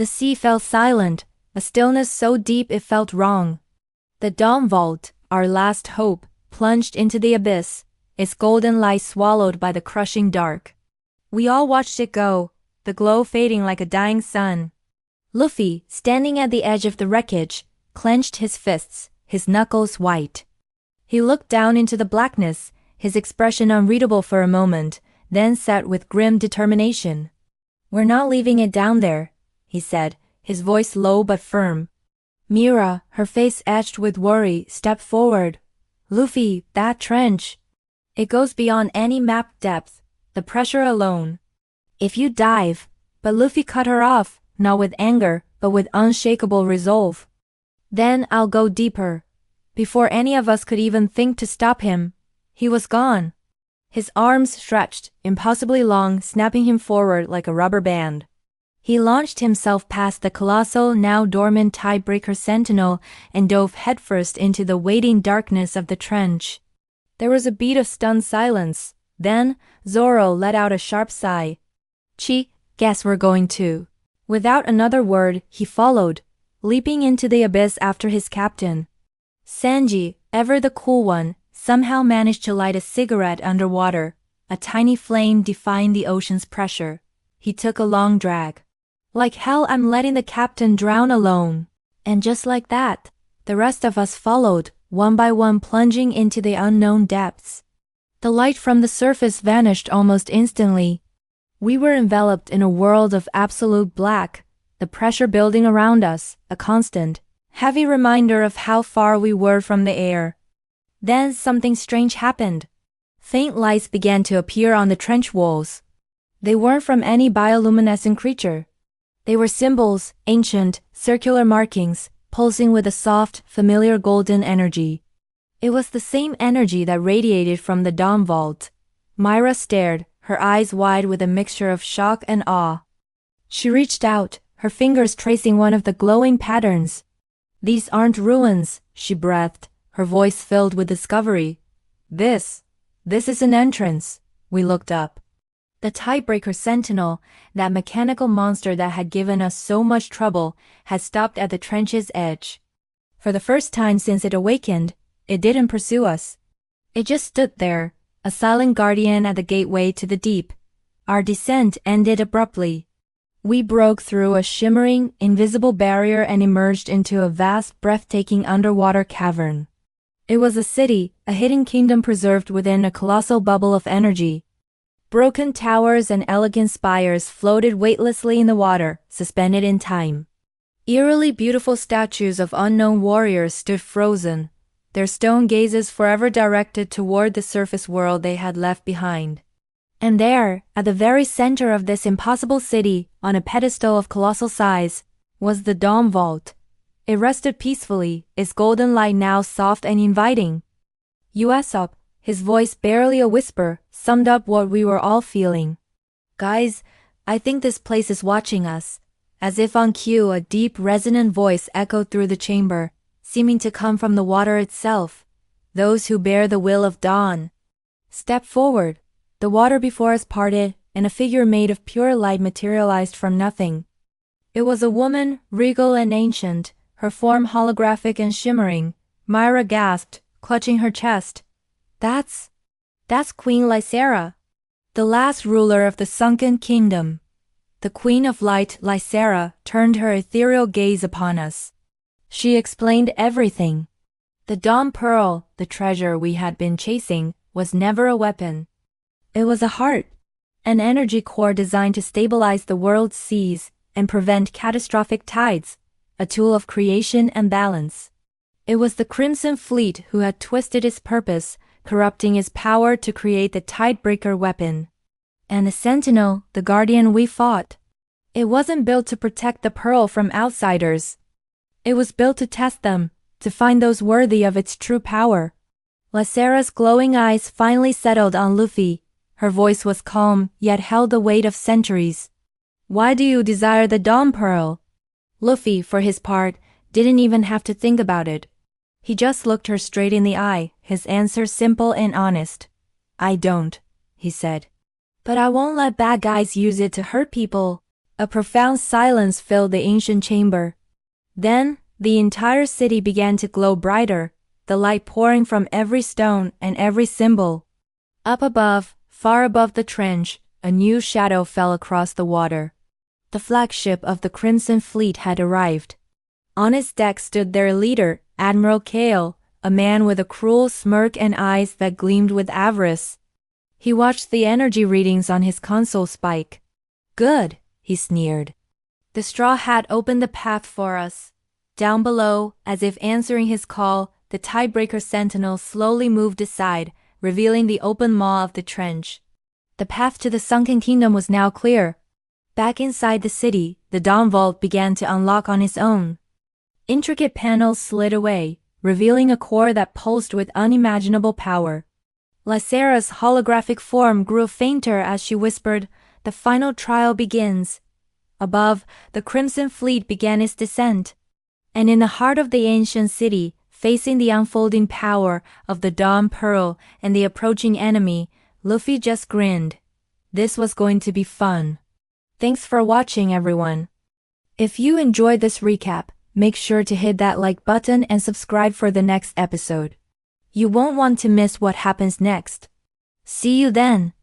The sea fell silent, a stillness so deep it felt wrong. The Dawn Vault, our last hope, plunged into the abyss, its golden light swallowed by the crushing dark. We all watched it go, the glow fading like a dying sun. Luffy, standing at the edge of the wreckage, clenched his fists, his knuckles white. He looked down into the blackness, his expression unreadable for a moment, then said with grim determination, "We're not leaving it down there," he said, his voice low but firm. Mira, her face etched with worry, stepped forward. "Luffy, that trench. It goes beyond any map depth, the pressure alone. If you dive..." But Luffy cut her off, not with anger, but with unshakable resolve. "Then I'll go deeper." Before any of us could even think to stop him, he was gone. His arms stretched, impossibly long, snapping him forward like a rubber band. He launched himself past the colossal, now dormant Tidebreaker Sentinel and dove headfirst into the waiting darkness of the trench. There was a beat of stunned silence. Then, Zoro let out a sharp sigh. Guess we're going too." Without another word, he followed, leaping into the abyss after his captain. Sanji, ever the cool one, somehow managed to light a cigarette underwater, a tiny flame defying the ocean's pressure. He took a long drag. "Like hell, I'm letting the captain drown alone." And just like that, the rest of us followed, one by one plunging into the unknown depths. The light from the surface vanished almost instantly. We were enveloped in a world of absolute black, the pressure building around us, a constant, heavy reminder of how far we were from the air. Then something strange happened. Faint lights began to appear on the trench walls. They weren't from any bioluminescent creature. They were symbols, ancient, circular markings, pulsing with a soft, familiar golden energy. It was the same energy that radiated from the Dawn Vault. Myra stared, her eyes wide with a mixture of shock and awe. She reached out, her fingers tracing one of the glowing patterns. "These aren't ruins," she breathed, her voice filled with discovery. This is an entrance." We looked up. The Tidebreaker Sentinel, that mechanical monster that had given us so much trouble, had stopped at the trench's edge. For the first time since it awakened, it didn't pursue us. It just stood there, a silent guardian at the gateway to the deep. Our descent ended abruptly. We broke through a shimmering, invisible barrier and emerged into a vast, breathtaking underwater cavern. It was a city, a hidden kingdom preserved within a colossal bubble of energy. Broken towers and elegant spires floated weightlessly in the water, suspended in time. Eerily beautiful statues of unknown warriors stood frozen, their stone gazes forever directed toward the surface world they had left behind. And there, at the very center of this impossible city, on a pedestal of colossal size, was the Dawn Vault. It rested peacefully, its golden light now soft and inviting. Usopp, his voice barely a whisper, summed up what we were all feeling. "Guys, I think this place is watching us." As if on cue, a deep, resonant voice echoed through the chamber, seeming to come from the water itself. "Those who bear the will of dawn. Step forward." The water before us parted, and a figure made of pure light materialized from nothing. It was a woman, regal and ancient, her form holographic and shimmering. Myra gasped, clutching her chest. That's Queen Lysera, the last ruler of the Sunken Kingdom." The Queen of Light, Lysera, turned her ethereal gaze upon us. She explained everything. The Dawn Pearl, the treasure we had been chasing, was never a weapon. It was a heart, an energy core designed to stabilize the world's seas and prevent catastrophic tides, a tool of creation and balance. It was the Crimson Fleet who had twisted its purpose, corrupting its power to create the Tidebreaker weapon. And the Sentinel, the guardian we fought. It wasn't built to protect the pearl from outsiders. It was built to test them, to find those worthy of its true power. Lysera's glowing eyes finally settled on Luffy. Her voice was calm, yet held the weight of centuries. "Why do you desire the Dawn Pearl?" Luffy, for his part, didn't even have to think about it. He just looked her straight in the eye, his answer simple and honest. "I don't," he said. "But I won't let bad guys use it to hurt people." A profound silence filled the ancient chamber. Then, the entire city began to glow brighter, the light pouring from every stone and every symbol. Up above, far above the trench, a new shadow fell across the water. The flagship of the Crimson Fleet had arrived. On its deck stood their leader, Admiral Kale, a man with a cruel smirk and eyes that gleamed with avarice. He watched the energy readings on his console spike. "Good," he sneered. "The straw hat opened the path for us." Down below, as if answering his call, the Tidebreaker Sentinel slowly moved aside, revealing the open maw of the trench. The path to the Sunken Kingdom was now clear. Back inside the city, the Dawn Vault began to unlock on its own. Intricate panels slid away, revealing a core that pulsed with unimaginable power. Lysera's holographic form grew fainter as she whispered, "The final trial begins." Above, the Crimson Fleet began its descent. And in the heart of the ancient city, facing the unfolding power of the Dawn Pearl and the approaching enemy, Luffy just grinned. This was going to be fun. Thanks for watching, everyone. If you enjoyed this recap, make sure to hit that like button and subscribe for the next episode. You won't want to miss what happens next. See you then.